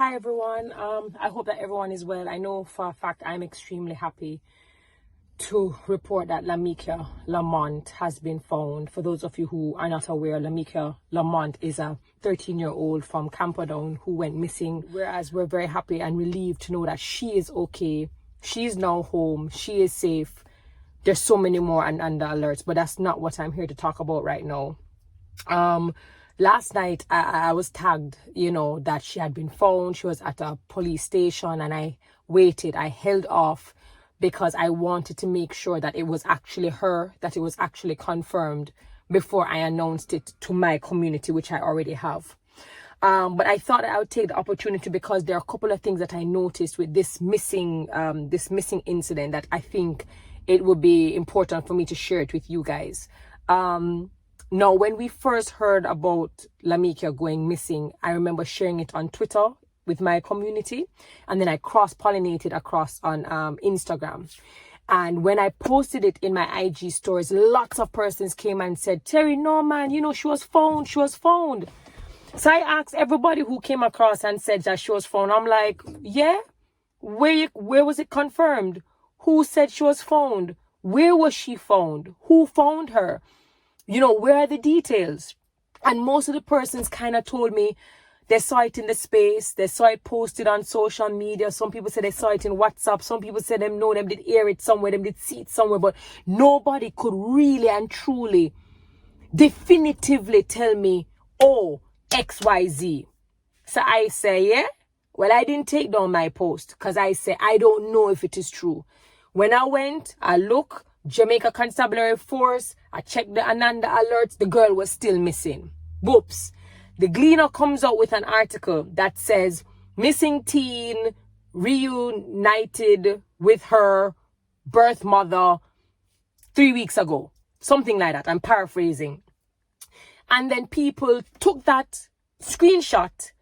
Hi everyone. I hope that everyone is well. I know for a fact I'm extremely happy to report that Lamekia Lamont has been found. For those of you who are not aware, Lamekia Lamont is a 13-year-old from Camperdown who went missing. Whereas we're very happy and relieved to know that she is okay. She is now home. She is safe. There's so many more and under alerts, but that's not what I'm here to talk about right now. Last night I was tagged, that she had been found. She was at a police station and I waited. I held off because I wanted to make sure that it was actually her, that it was actually confirmed before I announced it to my community, which I already have. But I thought I would take the opportunity because there are a couple of things that I noticed with this missing incident that I think it would be important for me to share it with you guys. Now, when we first heard about Lamekia going missing, I remember sharing it on Twitter with my community, and then I cross-pollinated across on Instagram. And when I posted it in my IG stories, lots of persons came and said, Terry, no man, she was found. So I asked everybody who came across and said that she was found. I'm like, yeah, where was it confirmed? Who said she was found? Where was she found? Who found her? Where are the details? And most of the persons kind of told me they saw it in the space. They saw it posted on social media. Some people said they saw it in WhatsApp. Some people said them did hear it somewhere. Them did see it somewhere. But nobody could really and truly definitively tell me, oh, XYZ. So I say, yeah. Well, I didn't take down my post because I say, I don't know if it is true. When I went, I looked. Jamaica Constabulary Force, I checked the Ananda alerts, the girl was still missing. Whoops. The Gleaner comes out with an article that says, missing teen reunited with her birth mother 3 weeks ago. Something like that, I'm paraphrasing. And then people took that screenshot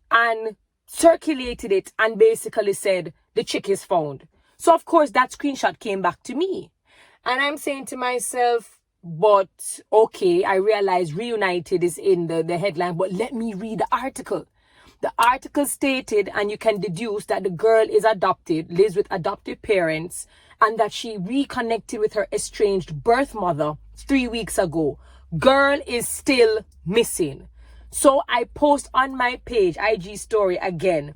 and circulated it and basically said, the chick is found. So of course that screenshot came back to me. And I'm saying to myself, but okay, I realize reunited is in the headline, but let me read the article. The article stated, and you can deduce that the girl is adopted, lives with adoptive parents, and that she reconnected with her estranged birth mother 3 weeks ago. Girl is still missing. So I post on my page, IG story again,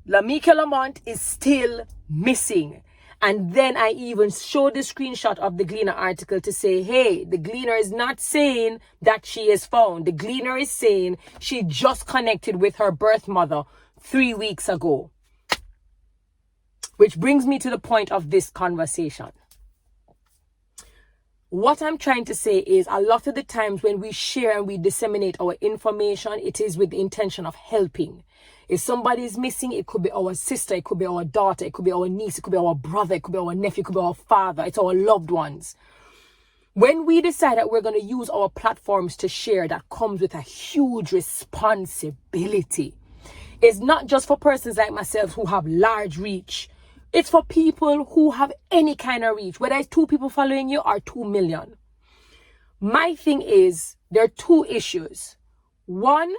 Lamekia Lamont is still missing. And then I even showed the screenshot of the Gleaner article to say, hey, the Gleaner is not saying that she is found. The Gleaner is saying she just connected with her birth mother 3 weeks ago. Which brings me to the point of this conversation. What I'm trying to say is a lot of the times when we share and we disseminate our information, it is with the intention of helping. If somebody is missing, it could be our sister, it could be our daughter, it could be our niece, it could be our brother, it could be our nephew, it could be our father, it's our loved ones. When we decide that we're going to use our platforms to share, that comes with a huge responsibility. It's not just for persons like myself who have large reach. It's for people who have any kind of reach, whether it's 2 people following you or 2 million. My thing is, there are 2 issues. One,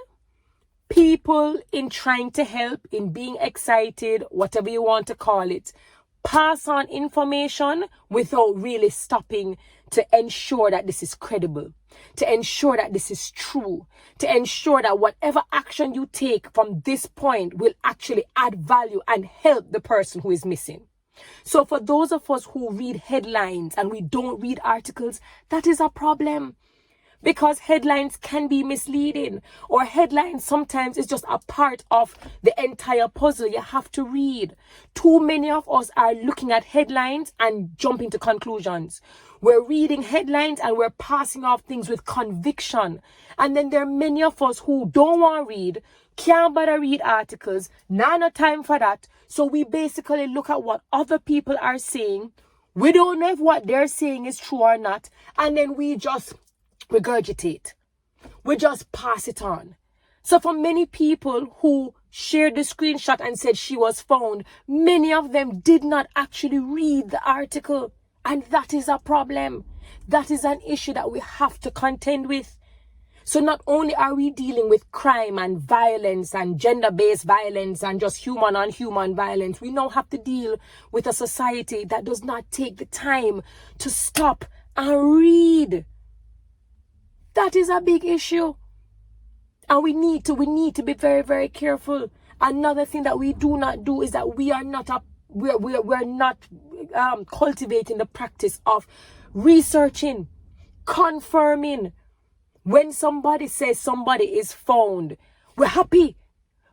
people in trying to help, in being excited, whatever you want to call it, pass on information without really stopping to ensure that this is credible, to ensure that this is true, to ensure that whatever action you take from this point will actually add value and help the person who is missing. So for those of us who read headlines and we don't read articles, that is a problem. Because headlines can be misleading, or headlines sometimes is just a part of the entire puzzle you have to read. Too many of us are looking at headlines and jumping to conclusions. We're reading headlines and we're passing off things with conviction. And then there are many of us who don't want to read, can't bother read articles, no time for that. So we basically look at what other people are saying. We don't know if what they're saying is true or not. And then we just regurgitate. We just pass it on. So for many people who shared the screenshot and said she was found, many of them did not actually read the article. And that is a problem. That is an issue that we have to contend with. So not only are we dealing with crime and violence and gender-based violence and just human on human violence, we now have to deal with a society that does not take the time to stop and read. That is a big issue. And we need to be very, very careful. Another thing that we do not do is that we're not cultivating the practice of researching, confirming. When somebody says somebody is found, we're happy.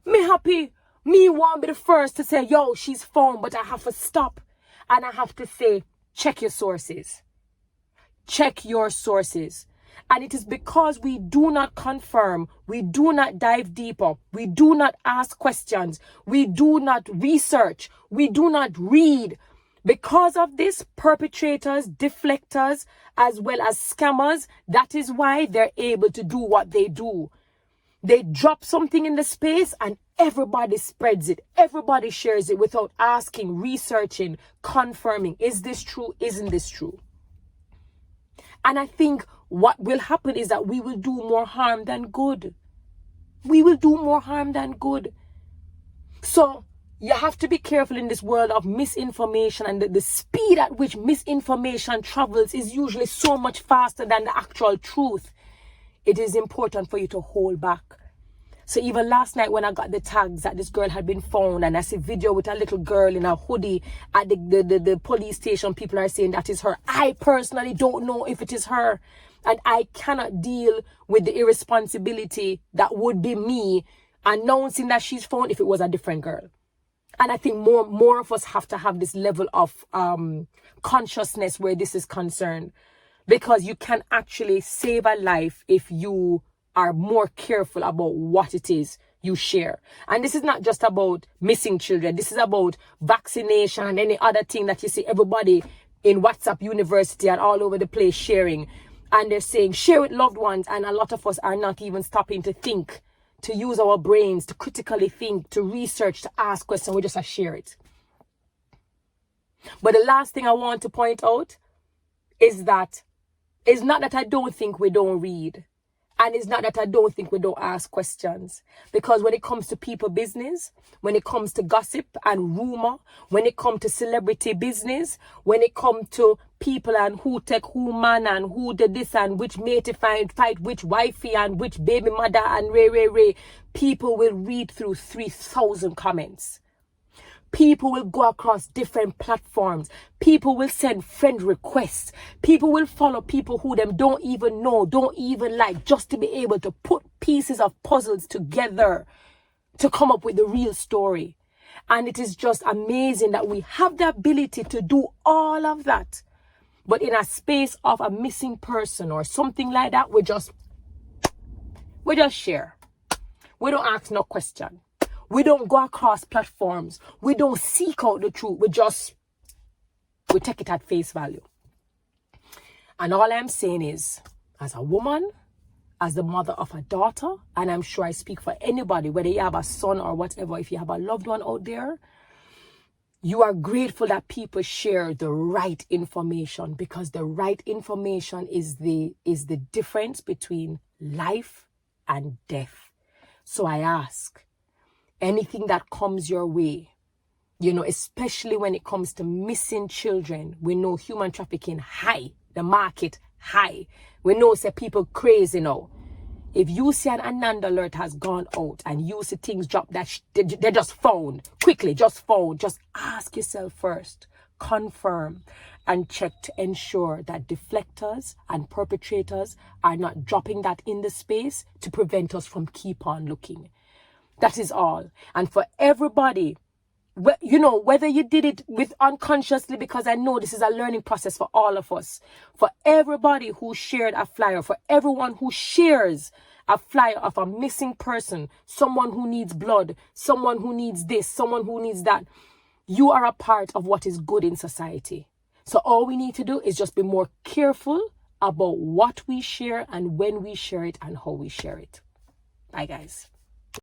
Me happy. Me want to be the first to say, yo, she's found, but I have to stop. And I have to say, check your sources. Check your sources. And it is because we do not confirm, we do not dive deeper, we do not ask questions, we do not research, we do not read. Because of this, perpetrators, deflectors, as well as scammers, that is why they're able to do what they do. They drop something in the space and everybody spreads it. Everybody shares it without asking, researching, confirming. Is this true? Isn't this true? And I think what will happen is that we will do more harm than good. We will do more harm than good. So you have to be careful in this world of misinformation, and the speed at which misinformation travels is usually so much faster than the actual truth. It is important for you to hold back. So even last night when I got the tags that this girl had been found, and I see a video with a little girl in a hoodie at the police station, people are saying that is her. I personally don't know if it is her. And I cannot deal with the irresponsibility that would be me announcing that she's found if it was a different girl. And I think more of us have to have this level of consciousness where this is concerned. Because you can actually save a life if you are more careful about what it is you share. And this is not just about missing children. This is about vaccination and any other thing that you see everybody in WhatsApp University and all over the place sharing. And they're saying, share with loved ones. And a lot of us are not even stopping to think, to use our brains, to critically think, to research, to ask questions. We just share it. But the last thing I want to point out is that it's not that I don't think we don't read. And it's not that I don't think we don't ask questions. Because when it comes to people business, when it comes to gossip and rumor, when it comes to celebrity business, when it comes to people and who take who man and who did this and which mate fight which wifey and which baby mother and ray, people will read through 3,000 comments. People will go across different platforms. People will send friend requests. People will follow people who them don't even know, don't even like, just to be able to put pieces of puzzles together to come up with the real story. And it is just amazing that we have the ability to do all of that. But in a space of a missing person or something like that, we just share. We don't ask no question. We don't go across platforms. We don't seek out the truth. We take it at face value. And all I'm saying is, as a woman, as the mother of a daughter, and I'm sure I speak for anybody, whether you have a son or whatever, if you have a loved one out there, you are grateful that people share the right information, because the right information is the difference between life and death. So I ask, anything that comes your way, especially when it comes to missing children, we know human trafficking high, the market high. We know say people crazy now. If you see an Ananda alert has gone out and you see things drop that they're just found, quickly, just ask yourself first, confirm and check to ensure that deflectors and perpetrators are not dropping that in the space to prevent us from keep on looking. That is all. And for everybody, whether you did it with unconsciously, because I know this is a learning process for all of us, for everybody who shared a flyer, for everyone who shares a flyer of a missing person, someone who needs blood, someone who needs this, someone who needs that, you are a part of what is good in society. So all we need to do is just be more careful about what we share and when we share it and how we share it. Bye, guys.